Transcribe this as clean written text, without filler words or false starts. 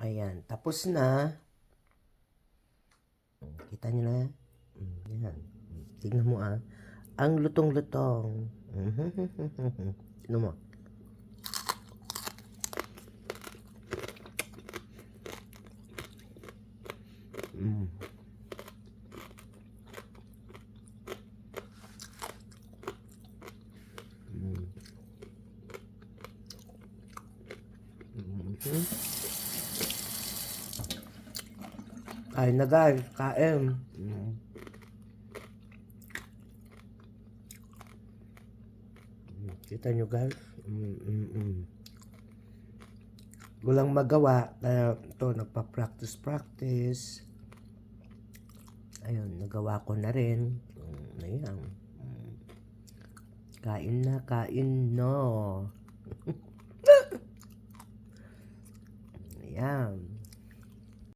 Ayan, tapos na. Kita nyo na? Yan. Tignan mo Ang lutong-lutong. Tignan mo. Kain na guys, kain. Kita nyo guys. Walang magawa. Kaya ito, nagpa-practice. Ayun, nagawa ko na rin. Ayan. Kain na, kain no. Ayan.